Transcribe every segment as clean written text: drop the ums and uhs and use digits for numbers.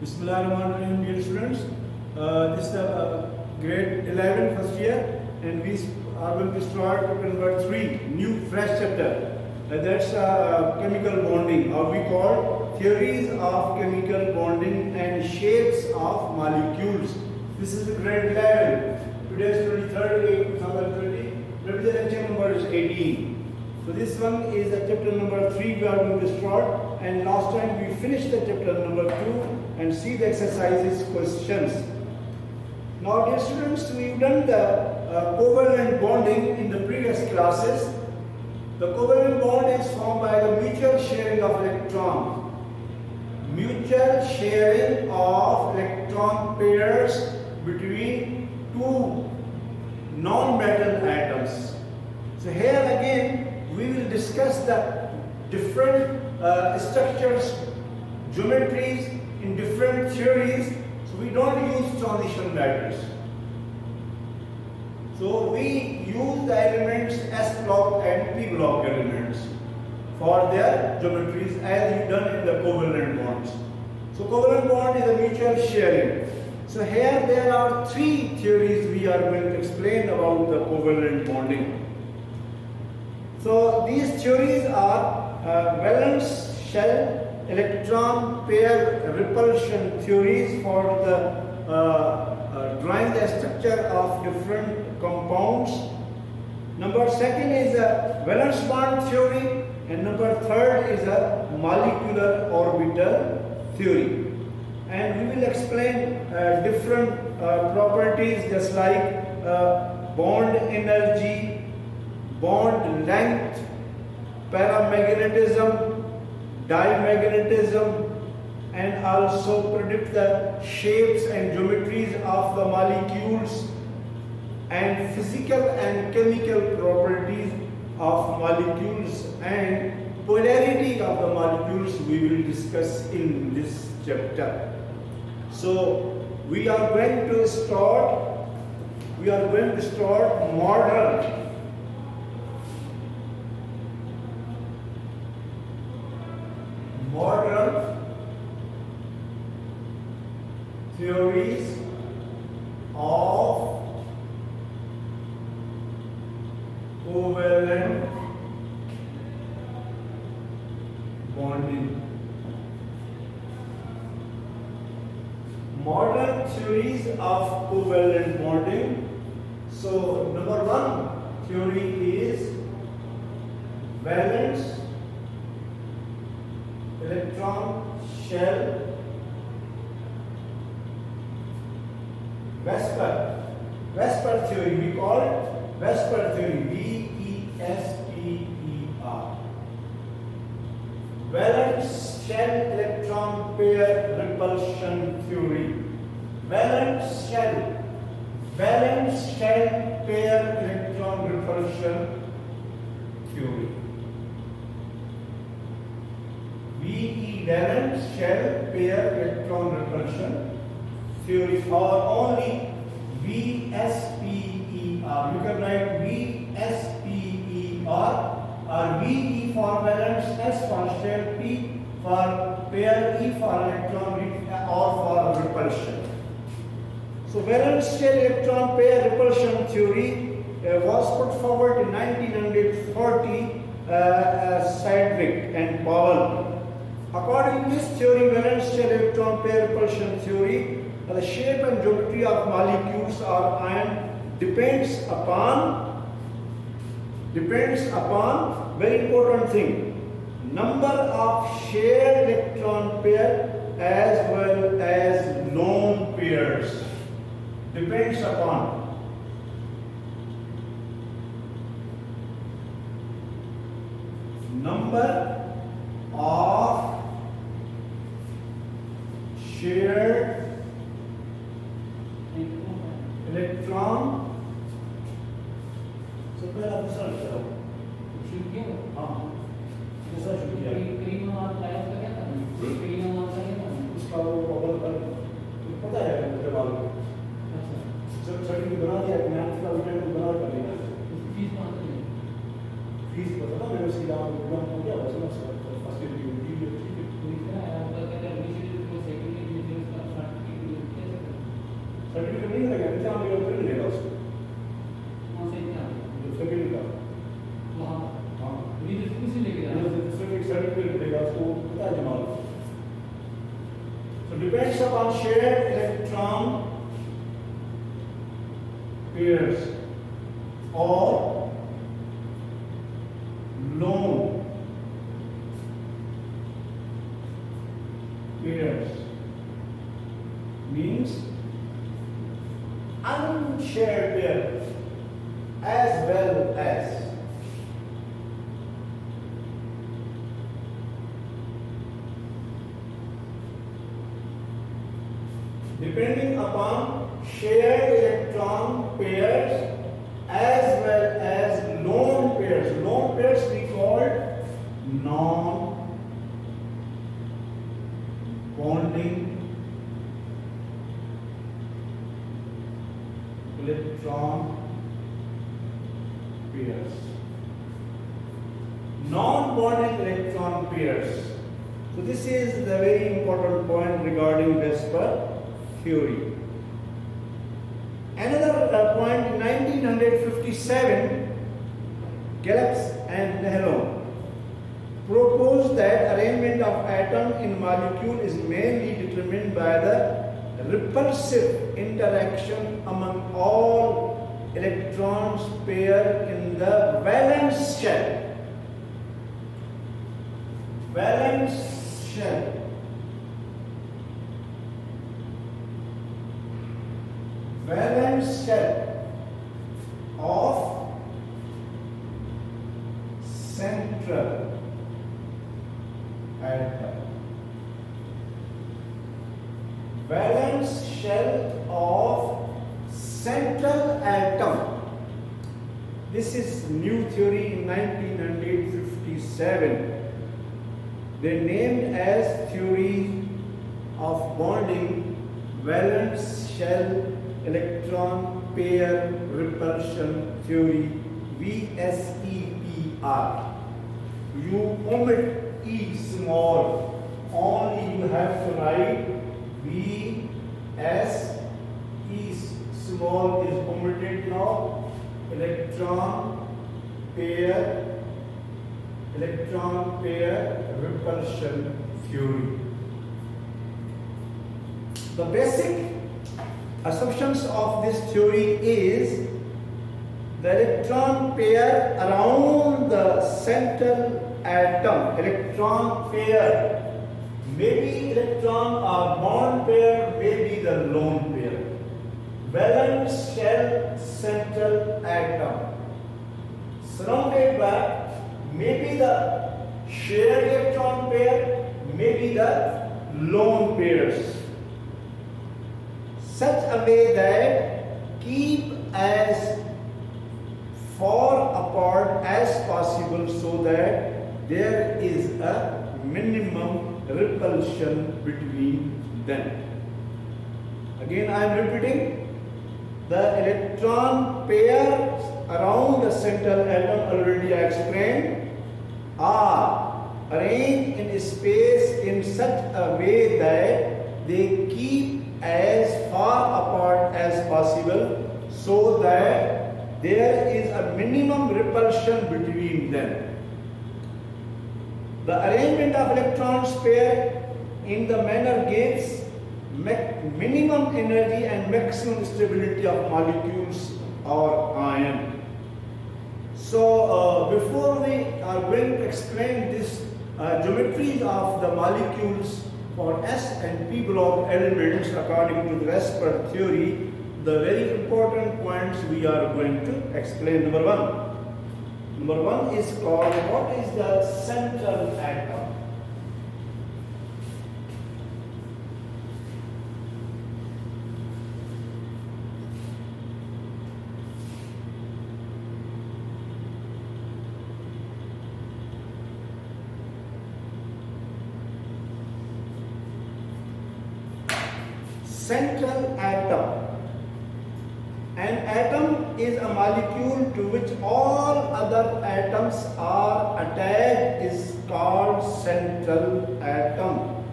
Bismillahirrahmanirrahim, dear students. This is the grade 11 first year, and we are going to start chapter number 3, new fresh chapter. That's chemical bonding, or we call theories of chemical bonding and shapes of molecules. This is the grade 11. Today is 23rd April 2020. Revision lecture number is 18. So this one is chapter number 3 we are going to start, and last time we finished the chapter number 2 and see the exercises questions. Now dear students, we've done the covalent bonding in the previous classes. The covalent bond is formed by the mutual sharing of electrons. Mutual sharing of electron pairs between two non-metal atoms. So here again we will discuss the different structures, geometries in different theories. So we don't use transition matters. So we use the elements S block and P block elements for their geometries as we done in the covalent bonds. So covalent bond is a mutual sharing. So here there are three theories we are going to explain about the covalent bonding. So these theories are valence shell electron pair repulsion theories for the drawing the structure of different compounds. Number second is a valence bond theory, and number third is a molecular orbital theory. And we will explain different properties just like bond energy, bond length, paramagnetism, dimagnetism, and also predict the shapes and geometries of the molecules and physical and chemical properties of molecules and polarity of the molecules we will discuss in this chapter. So we are going to start modern theories of covalent bonding. Modern theories of covalent bonding. So number one theory is valence electron shell Vesper theory. We call it Vesper theory. V-E-S-P-E-R. Valence shell electron pair repulsion theory. Valence shell pair electron repulsion theory. VE valence shell pair electron repulsion theory, or only VSPER. You can write VSPER, or VE for valence, S for shell, P for pair, E for electron, or for repulsion. So valence shell electron pair repulsion theory was put forward in 1940 Sedgwick and Powell. According to this theory, valence shell electron pair repulsion theory, the shape and geometry of molecules or ion depends upon very important thing, number of shared electron pair as well as lone pairs. Depends upon number of shared electron. So पहला दूसरा लिखा हो शुरू किया हाँ दूसरा शुरू किया क्रीम और लाइफ का क्या था क्रीम और का क्या था उसका वो बबल पर पता है मुझे मालूम अच्छा जब छड़ी बना दिया मैथ का उल्टा बना कर लिया फीस कहाँ से फीस पता ना मैंने उसकी नाम हो गया बस ना फर्स्ट ईयर की लिखा है आपका कहते हैं सर्टिफिकेट नहीं लगेगा, नहीं तो हम लोग मिलेगा उसको वहाँ से क्या सेकंड का। वहाँ हाँ किसी लेके जाना सिर्फ एक सर्टिफिकेट मिलेगा उसको, पता है Jamal. So depends upon shared electron pairs or lone pairs, means unshared pair as well as depending upon shared electron pairs as well as lone pairs. Lone pairs we called non-bonding electron pairs. Non-bonding electron pairs. So this is the very important point regarding Vesper theory. Another point, in 1957, Gallups and Nehalon proposed that arrangement of atom in molecule is mainly determined by the repulsive interaction among all electrons paired in the valence shell. Valence shell. Valence shell of central atom. Valence shell of central atom. This is new theory in 1957. They named as theory of bonding valence shell electron pair repulsion theory, VSEPR. You omit E small, only you have to write VS, E small is omitted now, electron pair repulsion theory. The basic assumptions of this theory is the electron pair around the central atom, electron pair, maybe electron or bond pair, maybe the lone pair. Valence shell central atom surrounded by maybe the shared electron pair, maybe the lone pairs, such a way that keep as far apart as possible so that there is a minimum repulsion between them. Again I am repeating, the electron pairs around the central atom, already I explained, are arranged in space in such a way that they keep as far apart as possible so that there is a minimum repulsion between them. The arrangement of electrons pair in the manner gives minimum energy and maximum stability of molecules or ion. So before we are going to explain this geometries of the molecules for S and P block elements according to the Vesper theory, the very important points we are going to explain. Number one. Number one is called, what is the central atom? Central atom. An atom is a molecule to which all other atoms are attached is called central atom.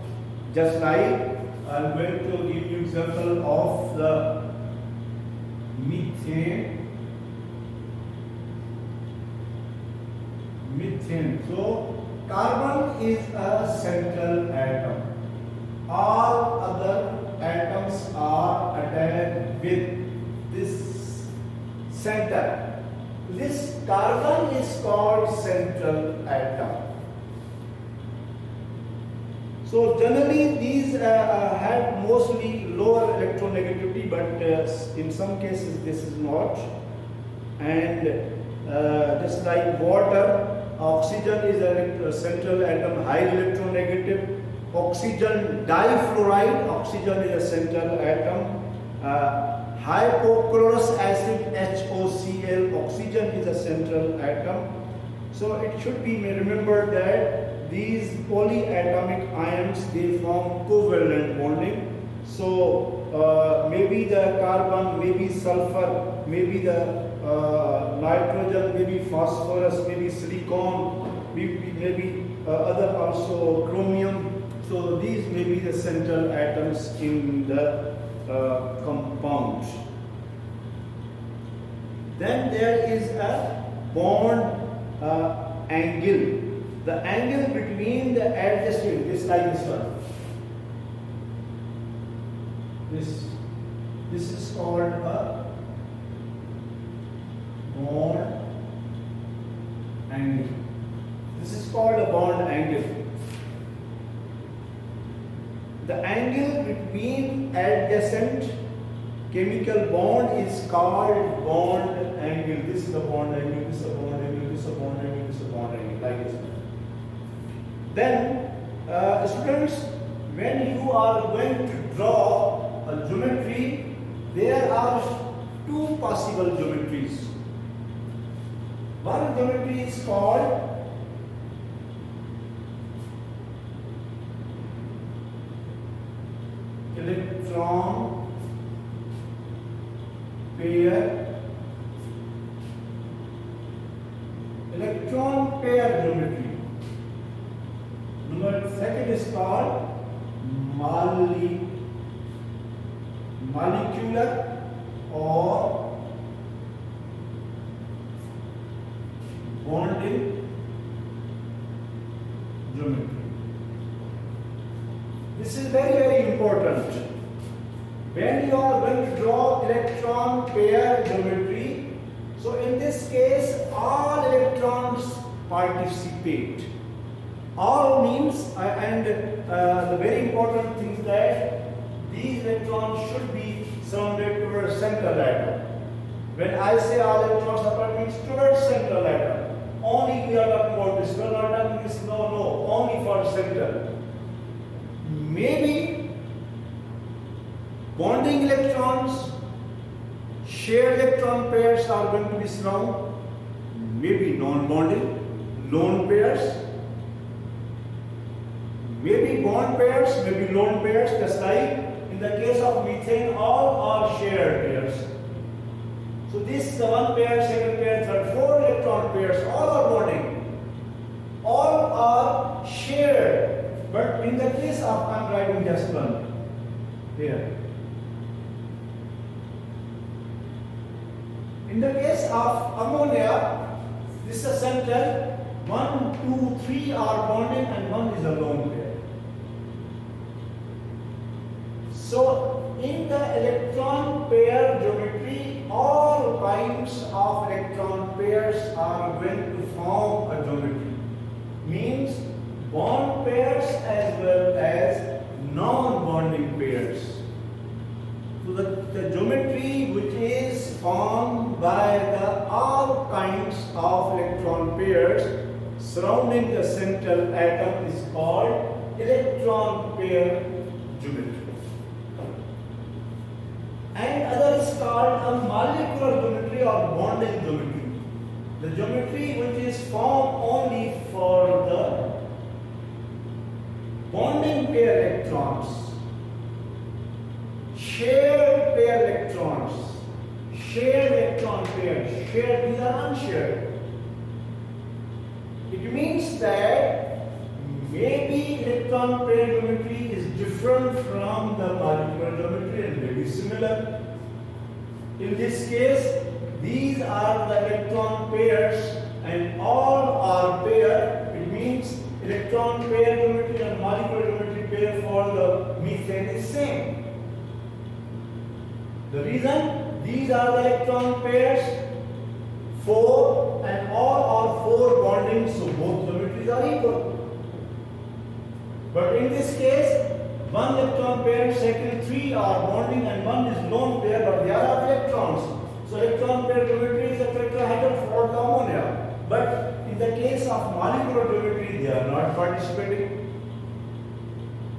Just like I am going to give you example of the methane. Methane. So carbon is a central atom. All other atoms are attached with this center. This carbon is called central atom. So generally these have mostly lower electronegativity, but in some cases this is not. And just like water, oxygen is a central atom, high electronegative. Oxygen difluoride, oxygen is a central atom. Hypochlorous acid, HOCl, oxygen is a central atom. So it should be remembered that these polyatomic ions, they form covalent bonding. So maybe the carbon, maybe sulfur, maybe the nitrogen, maybe phosphorus, maybe silicon, maybe other also chromium. So these may be the central atoms in the compound. Then there is a bond angle. The angle between the adjacent, this like this one. This is called a bond angle. This is called a bond angle. The angle between adjacent chemical bond is called bond angle. This is the bond angle, this is a bond angle, this is a bond angle, this is a bond angle, like this. Then, students, when you are going to draw a geometry, there are two possible geometries. One geometry is called electron pair geometry. Number second is called molecular or bonding geometry. This is very important. When you are going to draw electron pair geometry, so in this case all electrons participate. All means, the very important thing is that these electrons should be surrounded towards central atom. When I say all electrons are means towards central atom, only we are talking about this. We are not talking this, no, only for central. Maybe bonding electrons, shared electron pairs are going to be surrounded. Maybe non-bonding, lone pairs. Maybe bond pairs, maybe lone pairs, just like in the case of methane, all are shared pairs. So this is the one pair, second pair, third, four electron pairs, all are bonding. All are shared. But in the case of, I'm writing just one here. In the case of ammonia, this is a center, 1, 2, 3 are bonding and one is a lone pair. So in the electron pair geometry, all kinds of electron pairs are going to form a geometry. Means bond pairs as well as non-bonding pairs. So the geometry which is formed by all kinds of electron pairs surrounding the central atom is called electron pair geometry. And other is called a molecular geometry or bonding geometry. The geometry which is formed only for the bonding pair electrons, shared pair electrons, shared electron pairs, shared, these are unshared. It means that maybe electron pair geometry is different from the molecular geometry and maybe similar. In this case, these are the electron pairs and all are pair. It means electron pair geometry and molecular geometry pair for the methane is same. The reason these are the electron pairs 4 and all are 4 bonding, so both geometries are equal. But in this case, one electron pair, second 3 are bonding and one is lone pair, but there are electrons. So electron pair geometry is a tetrahedral for the ammonia. But in the case of molecular geometry, they are not participating.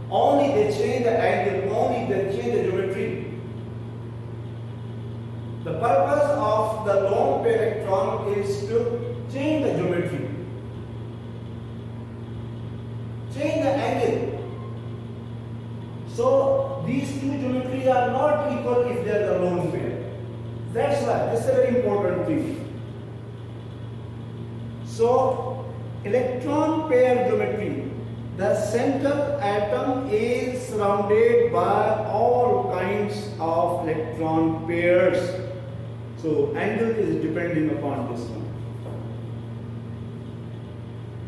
Only they change the angle, only they change the geometry. The purpose of the lone pair electron is to change the geometry, change the angle. So these two geometries are not equal if they are the lone pair. That's why this is a very important thing. So electron pair geometry, the central atom is surrounded by all kinds of electron pairs. So angle is depending upon this one.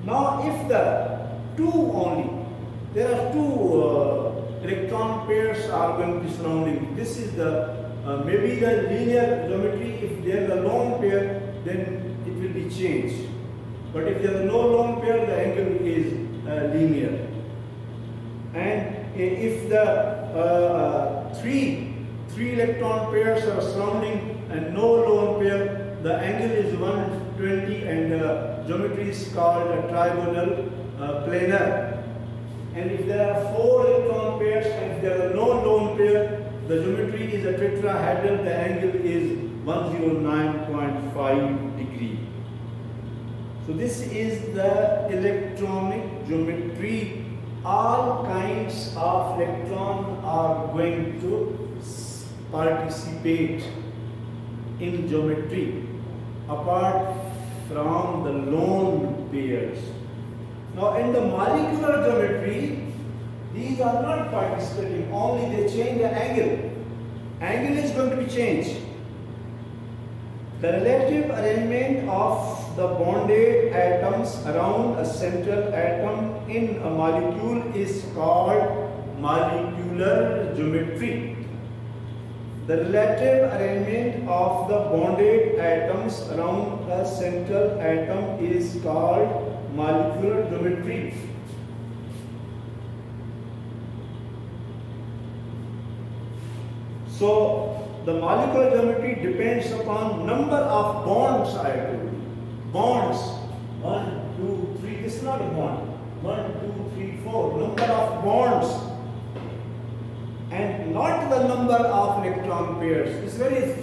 Now if the two only, there are two electron pairs are going to be surrounding. This is the maybe the linear geometry. If there is a lone pair, then it will be changed. But if there is no lone pair, the angle is linear. And if the three electron pairs are surrounding and no lone pair, the angle is 120 and the geometry is called a trigonal planar. And if there are 4 electron pairs and if there are no lone pair, the geometry is a tetrahedral, the angle is 109.5 degree. So this is the electronic geometry. All kinds of electrons are going to participate in geometry apart from the lone pairs. Now in the molecular geometry, these are not participating, only they change the angle. Angle is going to be changed. The relative arrangement of the bonded atoms around a central atom in a molecule is called molecular geometry. The relative arrangement of the bonded atoms around a central atom is called molecular geometry. So the molecular geometry depends upon number of bonds. I told you. Bonds 1, 2, 3. This is not a bond. 1, 2, 3, 4. Number of bonds. And not the number of electron pairs. It's very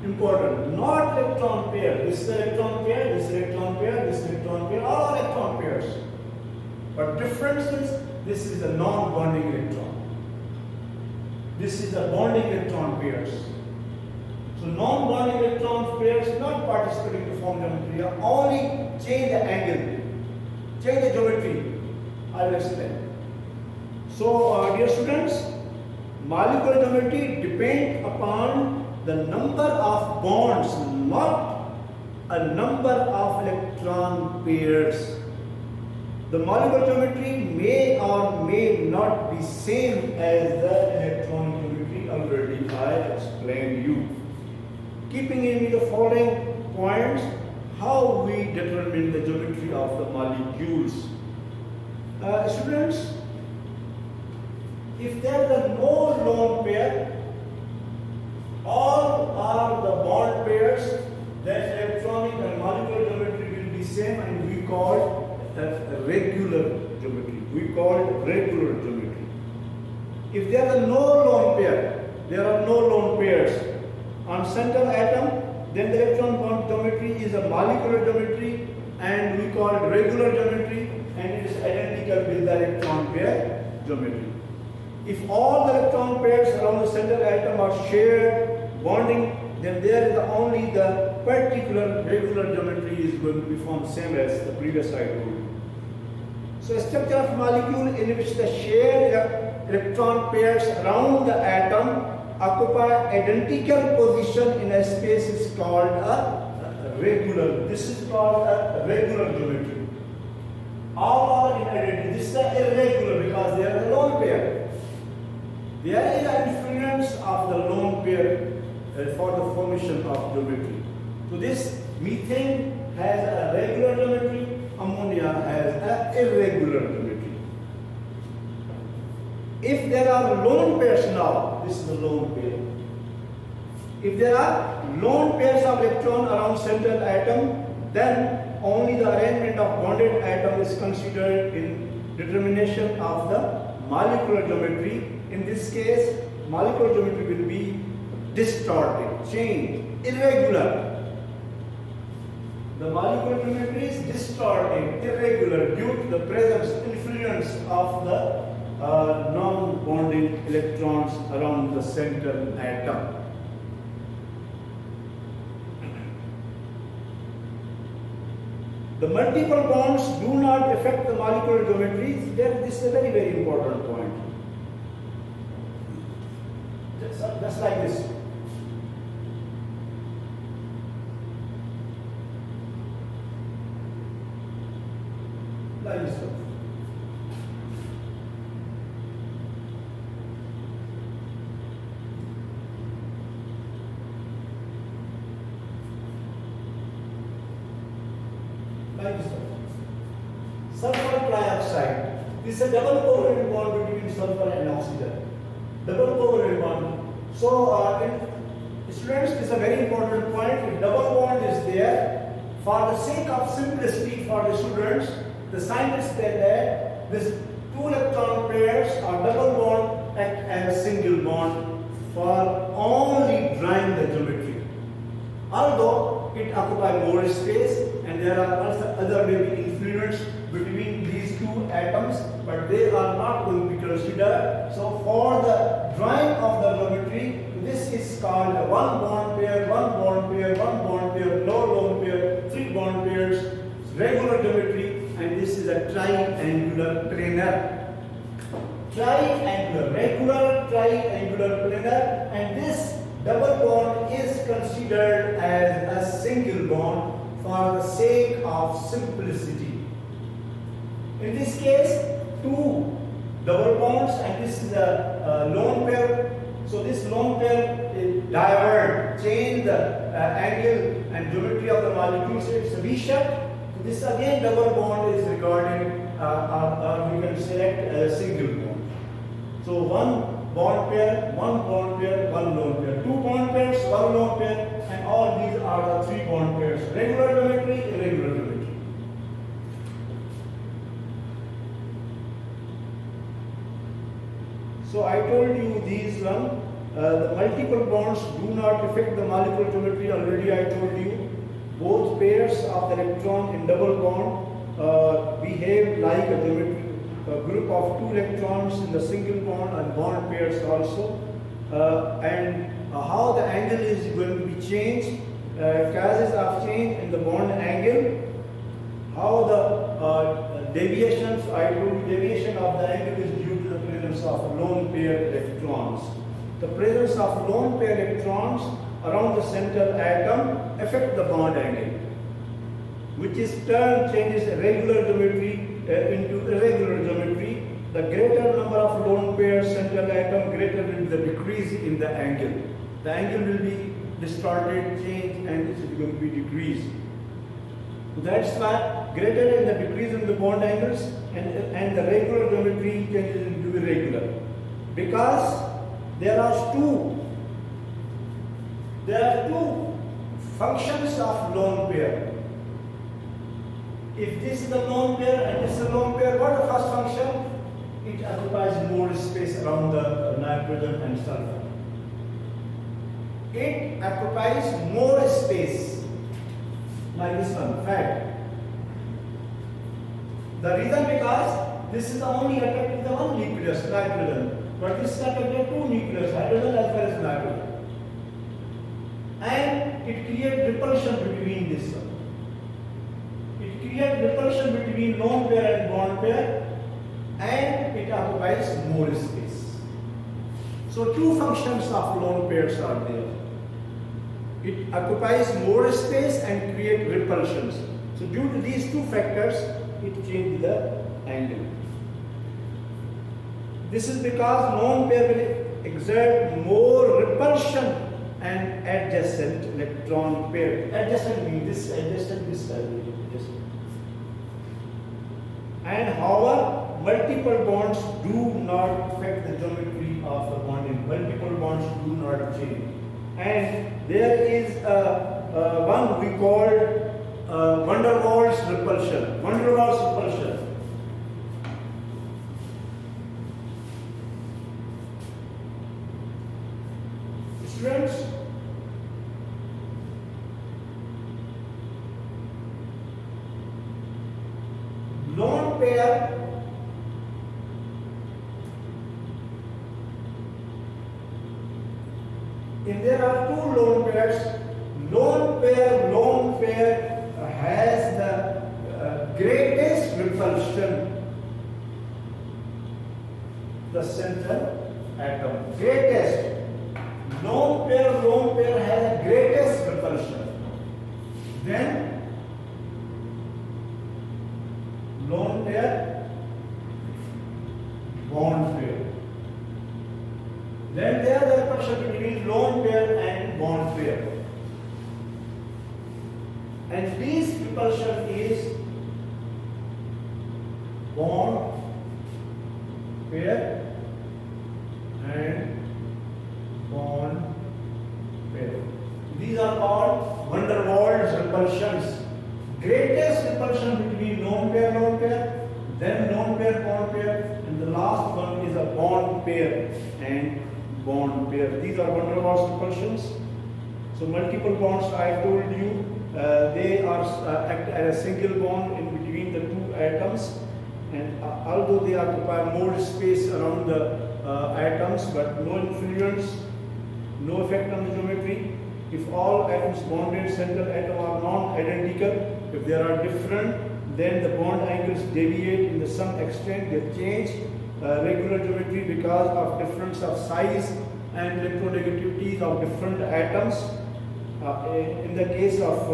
important. Not electron pair. This is electron pair, this electron pair, this electron pair, all electron pairs. But difference is this is a non-bonding electron. This is a bonding electron pairs. So non-bonding electron pairs not participating to form geometry, only change the angle, change the geometry. I will explain. So dear students, molecular geometry depends upon the number of bonds, not a number of electron pairs. The molecular geometry may or may not be same as the electron geometry already I explained you. Keeping in view the following points, how we determine the geometry of the molecules. Students, if there is no lone pair, all are the bond pairs, then electronic and molecular geometry will be same and we call a regular geometry. We call it regular geometry. If there is no lone pair, there are no lone pairs on central atom, then the electron bond geometry is a molecular geometry and we call it regular geometry and it is identical with the electron pair geometry. If all the electron pairs around the central atom are shared bonding, then there is only the particular regular geometry is going to be formed same as the previous I told you. So a structure of molecule in which the shared electron pairs around the atom occupy identical position in a space is called a regular. This is called a regular geometry. All are in identity. This is irregular because they are a lone pair. There is an influence of the lone pair for the formation of geometry. So this methane has a regular geometry, ammonia has an irregular geometry. If there are lone pairs now, this is a lone pair. If there are lone pairs of electrons around central atom, then only the arrangement of bonded atom is considered in determination of the molecular geometry. In this case, molecular geometry will be distorted, changed, irregular. The molecular geometry is distorted, irregular due to the presence, influence of the non-bonded electrons around the central atom. The multiple bonds do not affect the molecular geometry. This is a very, very important point. Just like this. Like this. Like this. Sulfur trioxide. This is a double covalent bond between sulfur and oxygen. Double covalent bond. So, students, this is a very important point. If double bond is there, for the sake of simplicity for the students, the scientists say that this two electron pairs or double bond act as a single bond for only drawing the geometry. Although it occupies more space and there are also other maybe influence between these two atoms, but they are not going to be considered. So for the drawing of the geometry, this is called a one bond pair, one bond pair, one bond pair, no lone pair, three bond pairs, regular geometry, and this is a triangular planar. Triangular, regular triangular planar, and this double bond is considered as a single bond for the sake of simplicity. In this case, two double bonds, and this is a lone pair. So this lone pair is diverge, change the angle and geometry of the molecule. So it's a V-shape. So this again double bond is regarded, or we can select a single bond. So one bond pair, one lone pair. Two bond pairs, one lone pair, and all these are the three bond pairs. Regular geometry, irregular geometry. So I told you these one, the multiple bonds do not affect the molecular geometry. Already I told you, both pairs of the electron in double bond behave like a geometry, a group of two electrons in the single bond and bond pairs also. And how the angle is going to be changed, causes of change in the bond angle, how the deviations, I told you deviation of the angle is due to the presence of lone pair electrons. The presence of lone pair electrons around the central atom affect the bond angle, which is turn changes regular geometry into irregular geometry. The greater number of lone pairs central atom, greater will be the decrease in the angle. The angle will be distorted, changed, and it is going to be decreased. That's why greater in the decrease in the bond angles and the regular geometry changes into irregular. Because there are two functions of lone pair. If this is the lone pair and this is the lone pair, what is the first function? It occupies more space around the nitrogen and sulfur. It occupies more space, like this one, fact. The reason because this is only attracted to the one nucleus, nitrogen, but this is attracted to two nucleus, hydrogen as well as nitrogen. And it creates repulsion between this one. It creates repulsion between lone pair and bond pair, and it occupies more space. So two functions of lone pairs are there. It occupies more space and create repulsions. So due to these two factors, it changes the angle. This is because lone pair will exert more repulsion and adjacent electron pair. Adjacent means this adjacent, this adjacent. And however, multiple bonds do not affect the geometry of the bonding. Multiple bonds do not change. And there is one we call van der Waals repulsion. Van der Waals repulsion. Students, lone pair if there are two lone pairs, lone pair has the greatest repulsion, the central atom. Greatest. Lone pair has the greatest repulsion. Then lone pair, bond pair. Then there is the repulsion between lone pair and bond pair. And this repulsion is bond pair and bond pair. These are called van der Waals repulsions. Greatest repulsion between lone pair, then lone pair, bond pair, and the last one is a bond pair and bond pair. These are van der Waals repulsions. So multiple bonds, I told you, they are act as a single bond in between the two atoms, and although they occupy more space around the atoms, but no influence, no effect on the geometry. If all atoms bonded central atom are non-identical, if they are different, then the bond angles deviate in some extent. They change regular geometry because of difference of size and electronegativities of different atoms. In the case of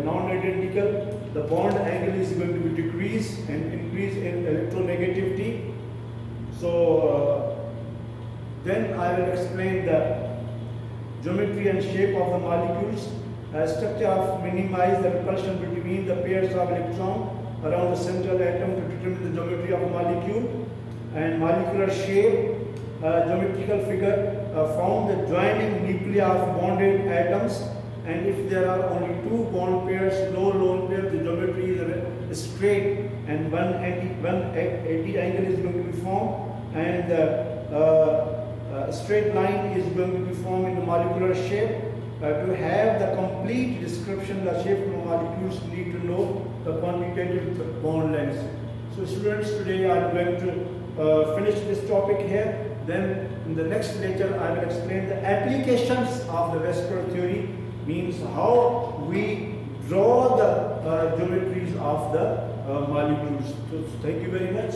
non-identical, the bond angle is going to be decrease and increase in electronegativity. So then I will explain the geometry and shape of the molecules. Structure of minimize the repulsion between the pairs of electrons around the central atom to determine the geometry of a molecule. And molecular shape, geometrical figure found the joining nuclei of bonded atoms. And if there are only two bond pairs, no lone pair, the geometry is straight and one anti angle is going to be formed, and a straight line is going to be formed in the molecular shape. To have the complete description, the shape of the molecules, need to know the quantitative bond lengths. So students, today I am going to finish this topic here. Then in the next lecture I will explain the applications of the Vesper theory, means how we draw the geometries of the molecules. So thank you very much.